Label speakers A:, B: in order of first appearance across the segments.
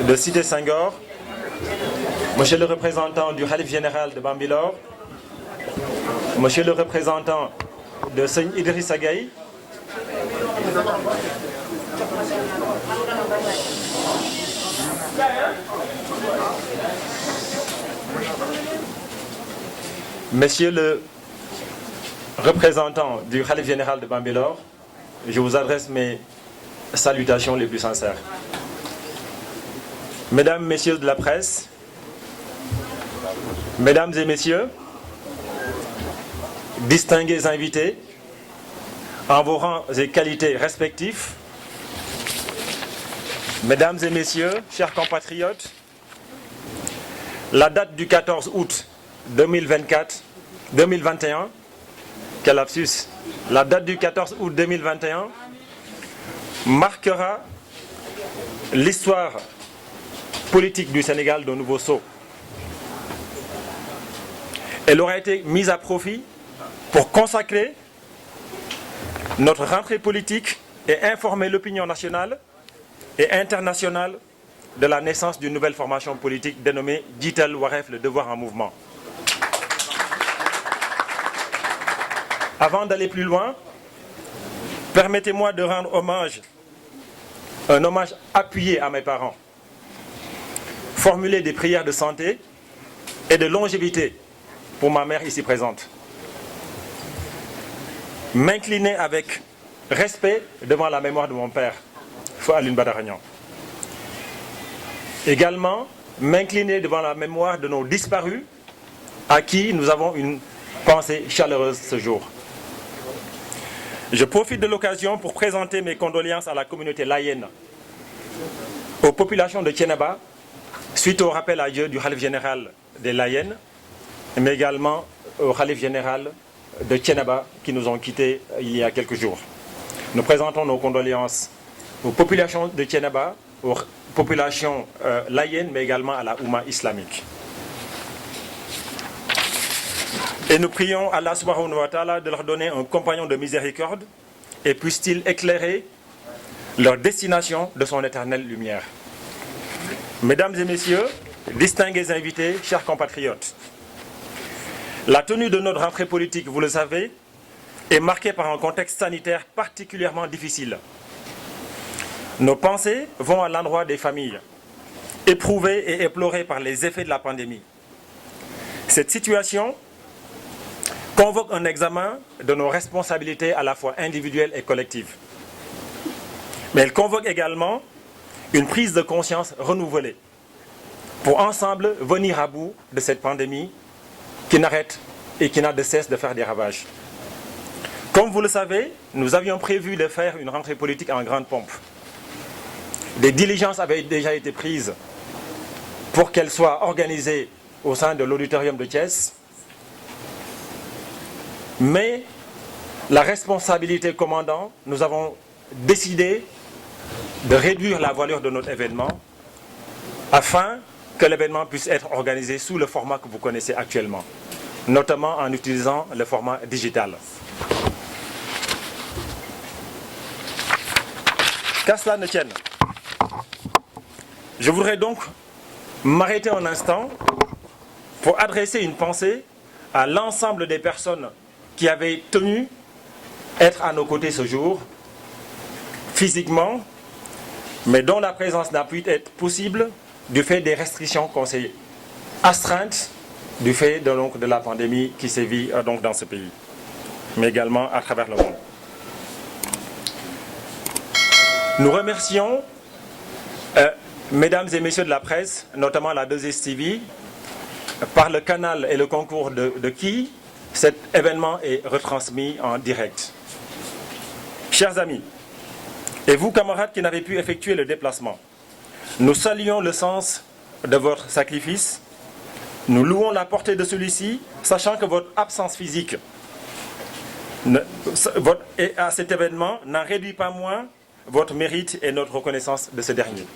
A: de Cité Senghor, Monsieur le représentant du Khalif général de Bambilor, Monsieur le représentant de Seigne Idrissa Gueye, Monsieur le représentant du Khalif général de Bambilor, je vous adresse mes salutations les plus sincères. Mesdames, Messieurs de la presse, Mesdames et Messieurs, distingués invités, en vos rangs et qualités respectifs, Mesdames et Messieurs, chers compatriotes, la date du 14 août 2021, quel lapsus, la date du 14 août 2021 marquera l'histoire politique du Sénégal d'un nouveau saut. Elle aura été mise à profit pour consacrer notre rentrée politique et informer l'opinion nationale et internationale de la naissance d'une nouvelle formation politique dénommée Jiital Wareef, le devoir en mouvement. Avant d'aller plus loin, permettez-moi de rendre un hommage appuyé à mes parents, formuler des prières de santé et de longévité pour ma mère ici présente. M'incliner avec respect devant la mémoire de mon père, Feu Alioune Badara Niang. Également, m'incliner devant la mémoire de nos disparus, à qui nous avons une pensée chaleureuse ce jour. Je profite de l'occasion pour présenter mes condoléances à la communauté layène, aux populations de Thiénaba, suite au rappel à Dieu du Khalif général des Layènes, mais également au Khalif général de Thiénaba qui nous ont quittés il y a quelques jours. Nous présentons nos condoléances aux populations de Thiénaba, aux populations layènes, mais également à la Oumma islamique. Et nous prions Allah subhanahu wa ta'ala de leur donner un compagnon de miséricorde et puisse-t-il éclairer leur destination de son éternelle lumière. Mesdames et Messieurs, distingués invités, chers compatriotes, la tenue de notre rentrée politique, vous le savez, est marquée par un contexte sanitaire particulièrement difficile. Nos pensées vont à l'endroit des familles, éprouvées et éplorées par les effets de la pandémie. Cette situation convoque un examen de nos responsabilités à la fois individuelles et collectives. Mais elle convoque également une prise de conscience renouvelée pour ensemble venir à bout de cette pandémie qui n'arrête et qui n'a de cesse de faire des ravages. Comme vous le savez, nous avions prévu de faire une rentrée politique en grande pompe. Des diligences avaient déjà été prises pour qu'elle soit organisée au sein de l'auditorium de Thiès. Mais la responsabilité commandant, nous avons décidé de réduire la voilure de notre événement afin que l'événement puisse être organisé sous le format que vous connaissez actuellement, notamment en utilisant le format digital. Qu'à cela ne tienne, je voudrais donc m'arrêter un instant pour adresser une pensée à l'ensemble des personnes qui avaient tenu être à nos côtés ce jour, physiquement, mais dont la présence n'a pu être possible du fait des restrictions qu'on s'est astreintes du fait de la pandémie qui sévit donc dans ce pays, mais également à travers le monde. Nous remercions mesdames et messieurs de la presse, notamment la 2STV, par le canal et le concours de qui cet événement est retransmis en direct. Chers amis, et vous camarades qui n'avez pu effectuer le déplacement, nous saluons le sens de votre sacrifice, nous louons la portée de celui-ci, sachant que votre absence physique à cet événement n'en réduit pas moins votre mérite et notre reconnaissance de ce dernier.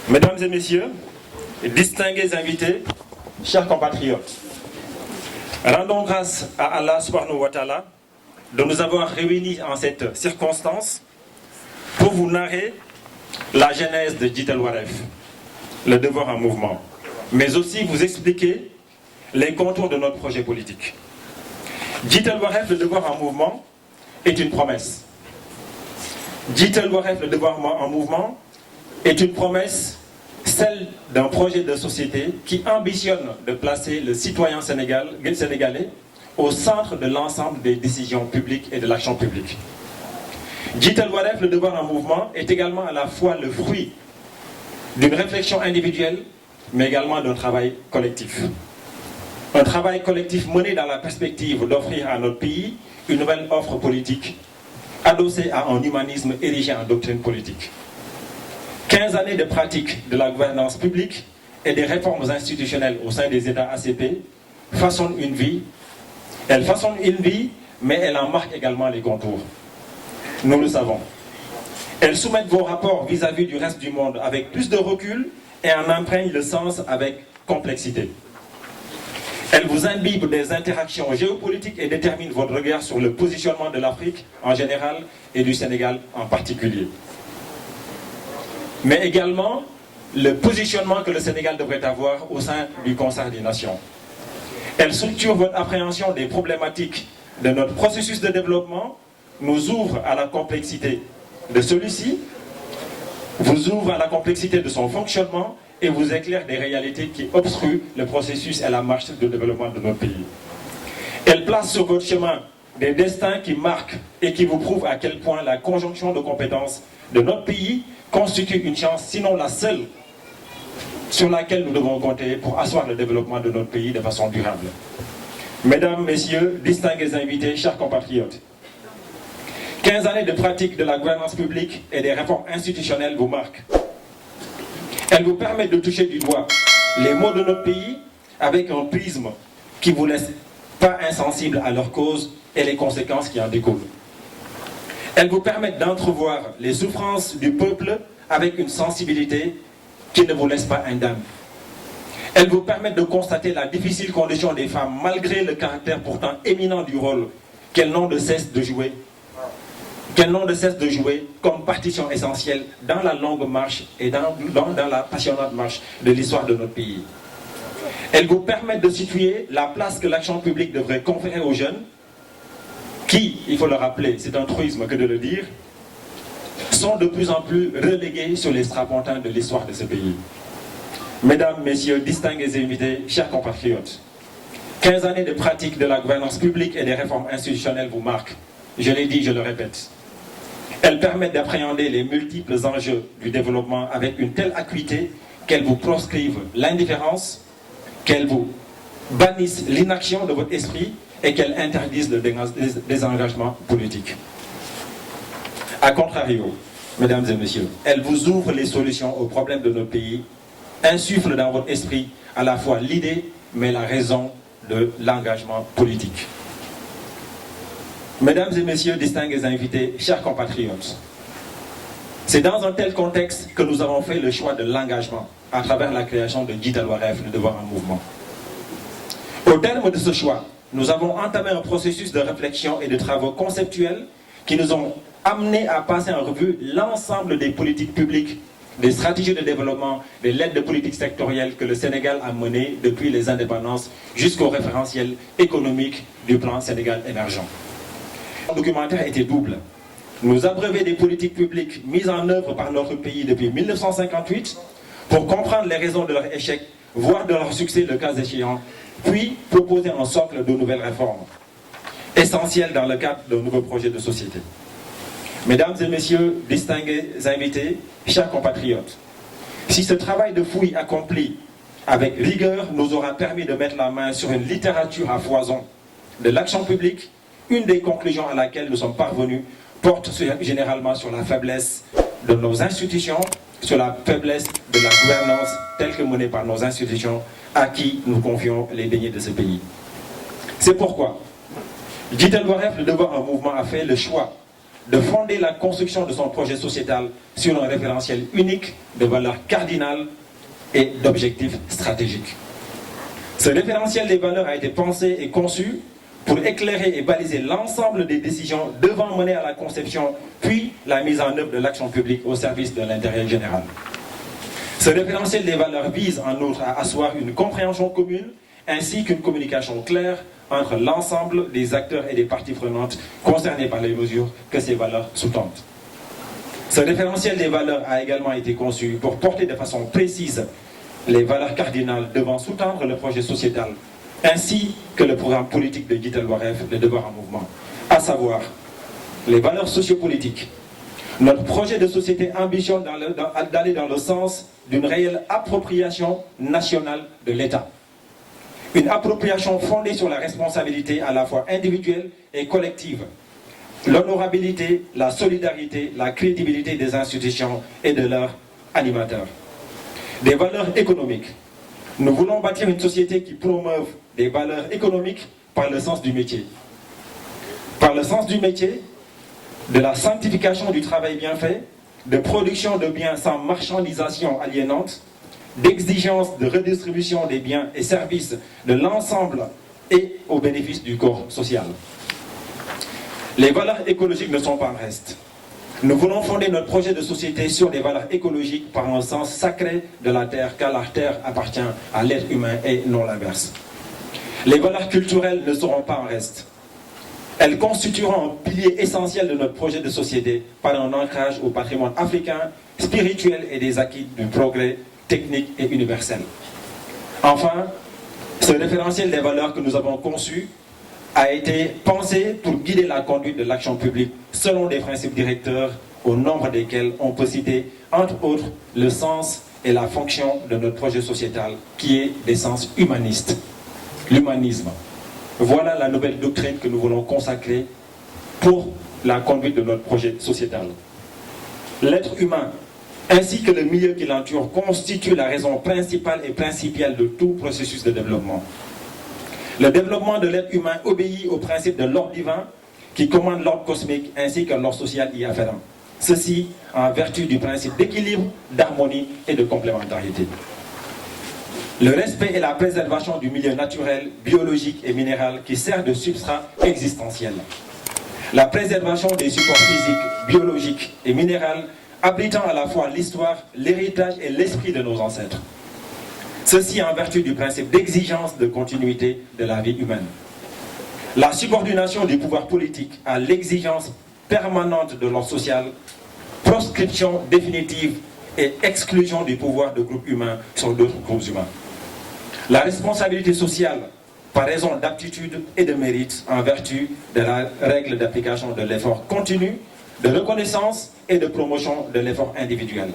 A: Mesdames et messieurs, distingués invités, chers compatriotes, rendons grâce à Allah subhanahu wa ta'ala de nous avoir réunis en cette circonstance pour vous narrer la genèse de Jitel Waref, le devoir en mouvement, mais aussi vous expliquer les contours de notre projet politique. Jitel Waref, le devoir en mouvement, est une promesse. Jitel Waref, le devoir en mouvement, est une promesse, celle d'un projet de société qui ambitionne de placer le citoyen sénégalais au centre de l'ensemble des décisions publiques et de l'action publique. Jitel Waref, le devoir en mouvement, est également à la fois le fruit d'une réflexion individuelle, mais également d'un travail collectif. Un travail collectif mené dans la perspective d'offrir à notre pays une nouvelle offre politique, adossée à un humanisme érigé en doctrine politique. 15 années de pratique de la gouvernance publique et des réformes institutionnelles au sein des États ACP façonnent une vie. Elles façonnent une vie, mais elles en marquent également les contours. Nous le savons. Elles soumettent vos rapports vis-à-vis du reste du monde avec plus de recul et en imprègnent le sens avec complexité. Elles vous imbibent des interactions géopolitiques et déterminent votre regard sur le positionnement de l'Afrique en général et du Sénégal en particulier. Mais également le positionnement que le Sénégal devrait avoir au sein du concert des nations. Elles structurent votre appréhension des problématiques de notre processus de développement, nous ouvrent à la complexité de celui-ci, vous ouvrent à la complexité de son fonctionnement et vous éclairent des réalités qui obstruent le processus et la marche de développement de notre pays. Elles placent sur votre chemin des destins qui marquent et qui vous prouvent à quel point la conjonction de compétences de notre pays constitue une chance, sinon la seule, sur laquelle nous devons compter pour asseoir le développement de notre pays de façon durable. Mesdames, Messieurs, distingués invités, chers compatriotes, 15 années de pratique de la gouvernance publique et des réformes institutionnelles vous marquent. Elles vous permettent de toucher du doigt les maux de notre pays avec un prisme qui ne vous laisse pas insensible à leur cause et les conséquences qui en découlent. Elles vous permettent d'entrevoir les souffrances du peuple avec une sensibilité qui ne vous laisse pas indemne. Elles vous permettent de constater la difficile condition des femmes malgré le caractère pourtant éminent du rôle qu'elles n'ont de cesse de jouer. Comme partition essentielle dans la longue marche et dans la passionnante marche de l'histoire de notre pays. Elles vous permettent de situer la place que l'action publique devrait conférer aux jeunes, qui, il faut le rappeler, c'est un truisme que de le dire, sont de plus en plus relégués sur les strapontins de l'histoire de ce pays. Mesdames, Messieurs, distingués invités, chers compatriotes, 15 années de pratique de la gouvernance publique et des réformes institutionnelles vous marquent. Je l'ai dit, je le répète. Elles permettent d'appréhender les multiples enjeux du développement avec une telle acuité qu'elles vous proscrivent l'indifférence, qu'elles vous bannissent l'inaction de votre esprit et qu'elles interdisent le désengagement politique. A contrario, mesdames et messieurs, elles vous ouvrent les solutions aux problèmes de notre pays, insufflent dans votre esprit à la fois l'idée mais la raison de l'engagement politique. Mesdames et messieurs, distingués invités, chers compatriotes, c'est dans un tel contexte que nous avons fait le choix de l'engagement à travers la création de Jitel Waref, le devoir en mouvement. Au terme de ce choix, nous avons entamé un processus de réflexion et de travaux conceptuels qui nous ont amenés à passer en revue l'ensemble des politiques publiques, des stratégies de développement, des lettres de politique sectorielle que le Sénégal a menées depuis les indépendances jusqu'au référentiel économique du plan Sénégal émergent. Le documentaire était double. Nous abreuver des politiques publiques mises en œuvre par notre pays depuis 1958 pour comprendre les raisons de leur échec, voire de leur succès le cas échéant, puis proposer un socle de nouvelles réformes, essentielles dans le cadre d'un nouveau projet de société. Mesdames et messieurs, distingués invités, chers compatriotes, si ce travail de fouille accompli avec rigueur nous aura permis de mettre la main sur une littérature à foison de l'action publique, une des conclusions à laquelle nous sommes parvenus porte généralement sur la faiblesse de nos institutions, sur la faiblesse de la gouvernance telle que menée par nos institutions à qui nous confions les deniers de ce pays. C'est pourquoi Jitel Waref, le devoir en mouvement, a fait le choix de fonder la construction de son projet sociétal sur un référentiel unique de valeurs cardinales et d'objectifs stratégiques. Ce référentiel des valeurs a été pensé et conçu pour éclairer et baliser l'ensemble des décisions devant mener à la conception, puis la mise en œuvre de l'action publique au service de l'intérêt général. Ce référentiel des valeurs vise en outre à asseoir une compréhension commune ainsi qu'une communication claire entre l'ensemble des acteurs et des parties prenantes concernés par les mesures que ces valeurs sous-tendent. Ce référentiel des valeurs a également été conçu pour porter de façon précise les valeurs cardinales devant sous-tendre le projet sociétal, ainsi que le programme politique de Djitel Waref, le devoir en mouvement, à savoir les valeurs sociopolitiques. Notre projet de société ambitionne d'aller dans le sens d'une réelle appropriation nationale de l'État. Une appropriation fondée sur la responsabilité à la fois individuelle et collective, l'honorabilité, la solidarité, la crédibilité des institutions et de leurs animateurs. Des valeurs économiques. Nous voulons bâtir une société qui promeuve des valeurs économiques par le sens du métier. Par le sens du métier, de la sanctification du travail bien fait, de production de biens sans marchandisation aliénante, d'exigence de redistribution des biens et services de l'ensemble et au bénéfice du corps social. Les valeurs écologiques ne sont pas en reste. Nous voulons fonder notre projet de société sur des valeurs écologiques par un sens sacré de la terre, car la terre appartient à l'être humain et non l'inverse. Les valeurs culturelles ne seront pas en reste. Elles constitueront un pilier essentiel de notre projet de société par un ancrage au patrimoine africain, spirituel et des acquis du progrès technique et universel. Enfin, ce référentiel des valeurs que nous avons conçu a été pensé pour guider la conduite de l'action publique selon des principes directeurs au nombre desquels on peut citer, entre autres, le sens et la fonction de notre projet sociétal qui est d'essence humaniste, l'humanisme. Voilà la nouvelle doctrine que nous voulons consacrer pour la conduite de notre projet sociétal. L'être humain ainsi que le milieu qui l'entoure constitue la raison principale et principielle de tout processus de développement. Le développement de l'être humain obéit au principe de l'ordre divin qui commande l'ordre cosmique ainsi que l'ordre social y afférent. Ceci en vertu du principe d'équilibre, d'harmonie et de complémentarité. Le respect et la préservation du milieu naturel, biologique et minéral qui sert de substrat existentiel. La préservation des supports physiques, biologiques et minéraux abritant à la fois l'histoire, l'héritage et l'esprit de nos ancêtres. Ceci en vertu du principe d'exigence de continuité de la vie humaine. La subordination du pouvoir politique à l'exigence permanente de l'ordre social, proscription définitive et exclusion du pouvoir de groupes humains sur d'autres groupes humains. La responsabilité sociale par raison d'aptitude et de mérite en vertu de la règle d'application de l'effort continu, de reconnaissance et de promotion de l'effort individuel.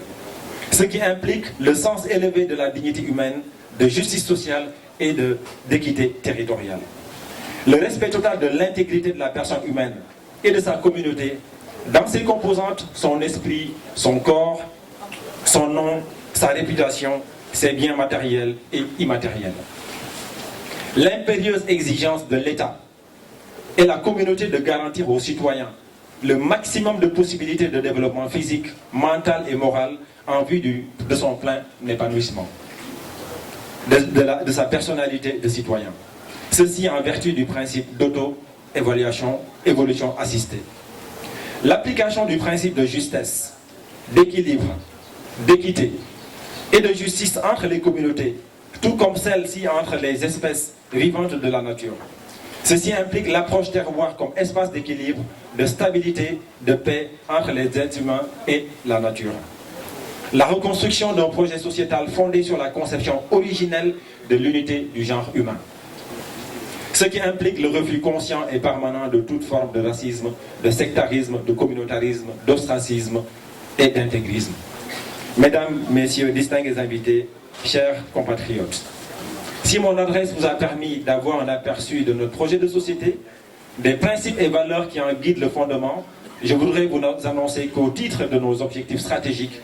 A: Ce qui implique le sens élevé de la dignité humaine, de justice sociale et d'équité territoriale. Le respect total de l'intégrité de la personne humaine et de sa communauté, dans ses composantes, son esprit, son corps, son nom, sa réputation, ses biens matériels et immatériels. L'impérieuse exigence de l'État et la communauté de garantir aux citoyens le maximum de possibilités de développement physique, mental et moral en vue de son plein épanouissement, de sa personnalité de citoyen. Ceci en vertu du principe d'auto-évaluation, évolution assistée. L'application du principe de justesse, d'équilibre, d'équité et de justice entre les communautés, tout comme celle-ci entre les espèces vivantes de la nature. Ceci implique l'approche terroir comme espace d'équilibre, de stabilité, de paix entre les êtres humains et la nature. La reconstruction d'un projet sociétal fondé sur la conception originelle de l'unité du genre humain. Ce qui implique le refus conscient et permanent de toute forme de racisme, de sectarisme, de communautarisme, d'ostracisme et d'intégrisme. Mesdames, Messieurs, distingués invités, chers compatriotes, si mon adresse vous a permis d'avoir un aperçu de notre projet de société, des principes et valeurs qui en guident le fondement, je voudrais vous annoncer qu'au titre de nos objectifs stratégiques,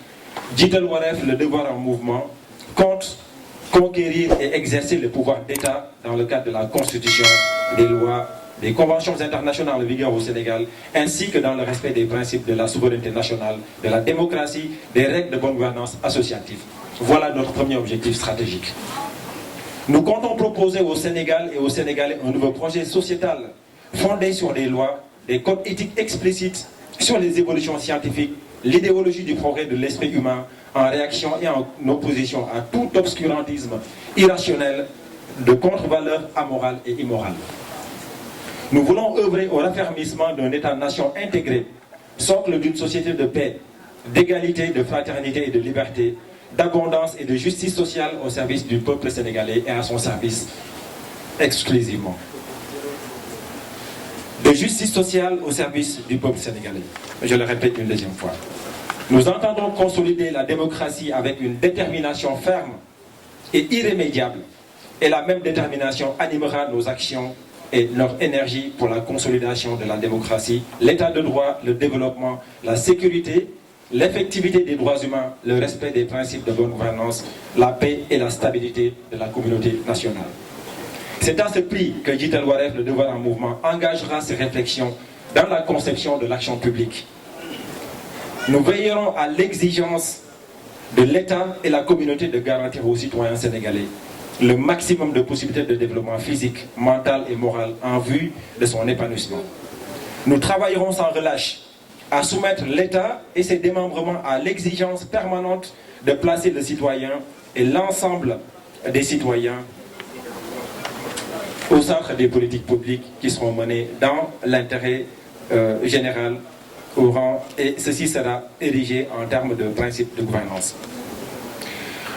A: Djitel Waref, le devoir en mouvement, compte conquérir et exercer le pouvoir d'État dans le cadre de la Constitution, des lois des conventions internationales en vigueur au Sénégal, ainsi que dans le respect des principes de la souveraineté nationale, de la démocratie, des règles de bonne gouvernance associative. Voilà notre premier objectif stratégique. Nous comptons proposer au Sénégal et aux Sénégalais un nouveau projet sociétal fondé sur des lois, des codes éthiques explicites sur les évolutions scientifiques, l'idéologie du progrès de l'esprit humain, en réaction et en opposition à tout obscurantisme irrationnel de contre-valeurs amorales et immorales. Nous voulons œuvrer au raffermissement d'un État-nation intégré, socle d'une société de paix, d'égalité, de fraternité et de liberté, d'abondance et de justice sociale au service du peuple sénégalais et à son service exclusivement. De justice sociale au service du peuple sénégalais. Je le répète une deuxième fois. Nous entendons consolider la démocratie avec une détermination ferme et irrémédiable. Et la même détermination animera nos actions et leur énergie pour la consolidation de la démocratie, l'état de droit, le développement, la sécurité, l'effectivité des droits humains, le respect des principes de bonne gouvernance, la paix et la stabilité de la communauté nationale. C'est à ce prix que Djitel Waref, le devoir en mouvement, engagera ses réflexions dans la conception de l'action publique. Nous veillerons à l'exigence de l'État et la communauté de garantir aux citoyens sénégalais le maximum de possibilités de développement physique, mental et moral en vue de son épanouissement. Nous travaillerons sans relâche à soumettre l'État et ses démembrements à l'exigence permanente de placer le citoyen et l'ensemble des citoyens au centre des politiques publiques qui seront menées dans l'intérêt général au rang, et ceci sera érigé en termes de principes de gouvernance.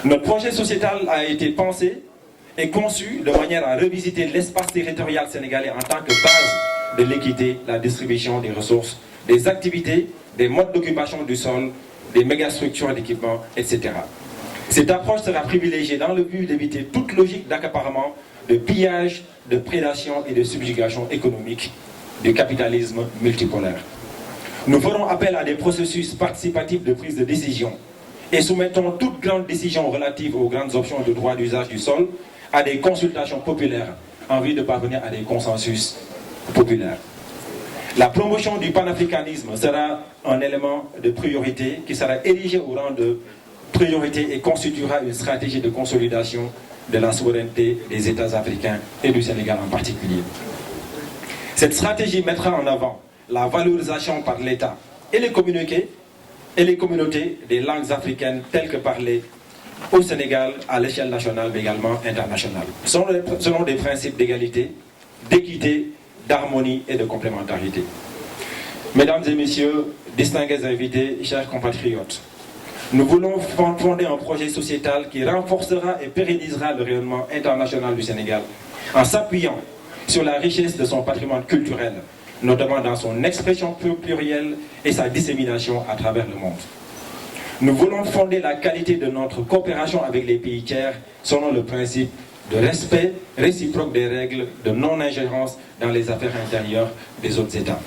A: Notre projet sociétal a été pensé et conçu de manière à revisiter l'espace territorial sénégalais en tant que base de l'équité, la distribution des ressources, des activités, des modes d'occupation du sol, des mégastructures d'équipement, etc. Cette approche sera privilégiée dans le but d'éviter toute logique d'accaparement, de pillage, de prédation et de subjugation économique du capitalisme multipolaire. Nous ferons appel à des processus participatifs de prise de décision et soumettons toute grande décision relative aux grandes options de droit d'usage du sol à des consultations populaires en vue de parvenir à des consensus populaires. La promotion du panafricanisme sera un élément de priorité qui sera érigé au rang de priorité et constituera une stratégie de consolidation de la souveraineté des États africains et du Sénégal en particulier. Cette stratégie mettra en avant la valorisation par l'État et les communautés des langues africaines telles que parlées au Sénégal, à l'échelle nationale, mais également internationale, selon des principes d'égalité, d'équité, d'harmonie et de complémentarité. Mesdames et messieurs, distingués invités, chers compatriotes, nous voulons fonder un projet sociétal qui renforcera et pérennisera le rayonnement international du Sénégal en s'appuyant sur la richesse de son patrimoine culturel, notamment dans son expression plurielle et sa dissémination à travers le monde. Nous voulons fonder la qualité de notre coopération avec les pays tiers selon le principe de respect réciproque des règles de non-ingérence dans les affaires intérieures des autres États.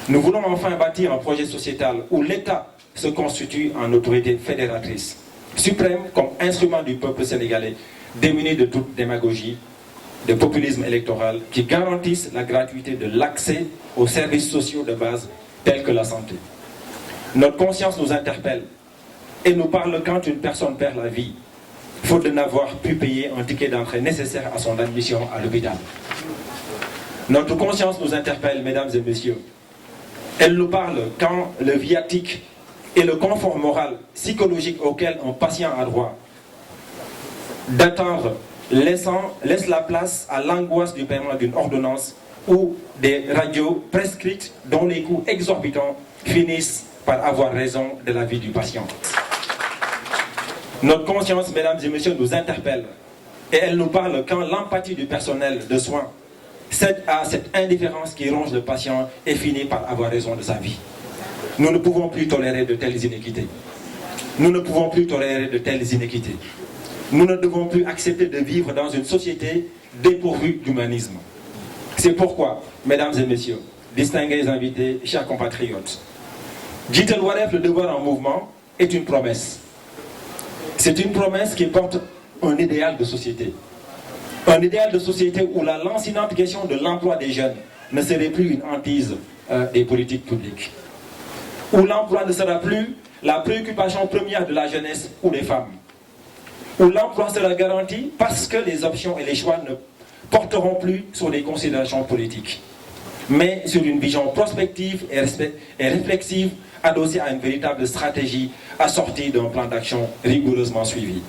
A: Nous voulons enfin bâtir un projet sociétal où l'État se constitue en autorité fédératrice, suprême comme instrument du peuple sénégalais, démuni de toute démagogie, de populisme électoral, qui garantisse la gratuité de l'accès aux services sociaux de base tels que la santé. Notre conscience nous interpelle et nous parle quand une personne perd la vie, faute de n'avoir pu payer un ticket d'entrée nécessaire à son admission à l'hôpital. Notre conscience nous interpelle, mesdames et messieurs. Elle nous parle quand le viatique et le confort moral, psychologique auquel un patient a droit d'attendre laisse la place à l'angoisse du paiement d'une ordonnance ou des radios prescrites dont les coûts exorbitants finissent par avoir raison de la vie du patient. Notre conscience, mesdames et messieurs, nous interpelle et elle nous parle quand l'empathie du personnel de soins cède à cette indifférence qui ronge le patient et finit par avoir raison de sa vie. Nous ne pouvons plus tolérer de telles inéquités. Nous ne pouvons plus tolérer de telles inéquités. Nous ne devons plus accepter de vivre dans une société dépourvue d'humanisme. C'est pourquoi, mesdames et messieurs, distingués invités, chers compatriotes, Djitel Waref, le devoir en mouvement, est une promesse. C'est une promesse qui porte un idéal de société. Un idéal de société où la lancinante question de l'emploi des jeunes ne serait plus une hantise des politiques publiques. Où l'emploi ne sera plus la préoccupation première de la jeunesse ou des femmes. Où l'emploi sera garanti parce que les options et les choix ne porteront plus sur des considérations politiques, mais sur une vision prospective et réflexive adossée à une véritable stratégie assortie d'un plan d'action rigoureusement suivi.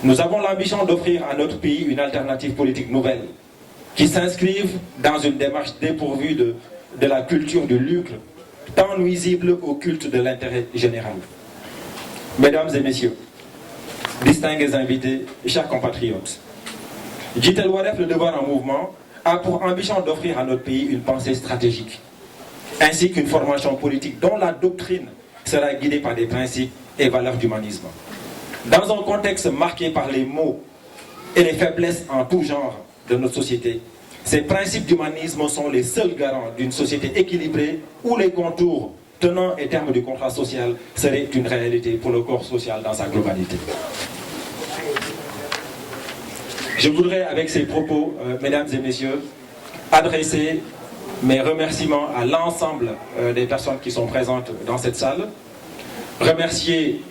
A: Nous avons l'ambition d'offrir à notre pays une alternative politique nouvelle qui s'inscrive dans une démarche dépourvue de la culture du lucre, tant nuisible au culte de l'intérêt général. Mesdames et messieurs, distingués invités, chers compatriotes, Jitel Waref, le devoir en mouvement, a pour ambition d'offrir à notre pays une pensée stratégique, ainsi qu'une formation politique dont la doctrine sera guidée par des principes et valeurs d'humanisme. Dans un contexte marqué par les maux et les faiblesses en tout genre de notre société, ces principes d'humanisme sont les seuls garants d'une société équilibrée où les contours tenants et termes du contrat social seraient une réalité pour le corps social dans sa globalité. Je voudrais, avec ces propos, mesdames et messieurs, adresser mes remerciements à l'ensemble des personnes qui sont présentes dans cette salle, remercier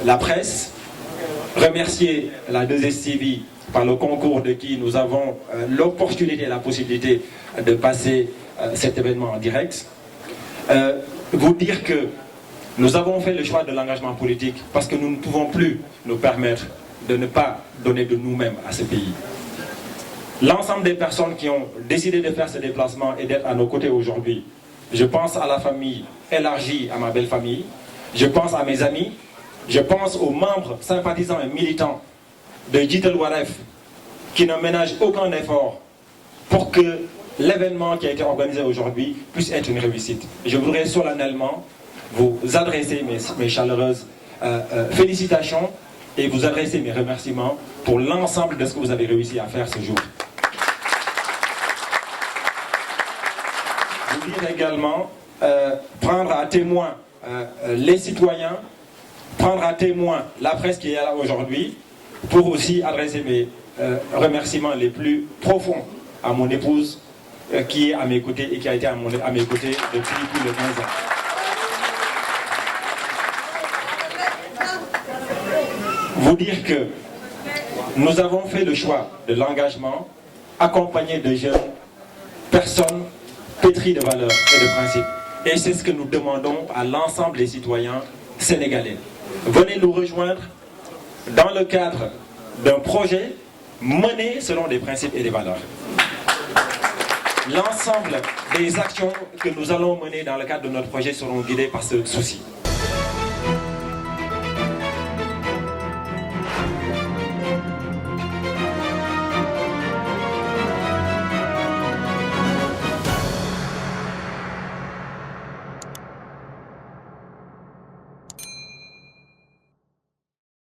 A: la presse, remercier la 2STV par le concours de qui nous avons l'opportunité et la possibilité de passer cet événement en direct. Vous dire que nous avons fait le choix de l'engagement politique parce que nous ne pouvons plus nous permettre de ne pas donner de nous-mêmes à ce pays. L'ensemble des personnes qui ont décidé de faire ce déplacement et d'être à nos côtés aujourd'hui, je pense à la famille élargie, à ma belle famille, je pense à mes amis, je pense aux membres sympathisants et militants de Jitel Waref qui ne ménagent aucun effort pour que l'événement qui a été organisé aujourd'hui puisse être une réussite. Je voudrais solennellement vous adresser mes chaleureuses félicitations et vous adresser mes remerciements pour l'ensemble de ce que vous avez réussi à faire ce jour. Je voudrais également prendre à témoin les citoyens, prendre à témoin la presse qui est là aujourd'hui, pour aussi adresser mes remerciements les plus profonds à mon épouse qui est à mes côtés et qui a été à mes côtés depuis plus de 15 ans. Vous dire que nous avons fait le choix de l'engagement accompagné de jeunes personnes pétries de valeurs et de principes. Et c'est ce que nous demandons à l'ensemble des citoyens sénégalais. Venez nous rejoindre dans le cadre d'un projet mené selon des principes et des valeurs. L'ensemble des actions que nous allons mener dans le cadre de notre projet seront guidées par ce souci.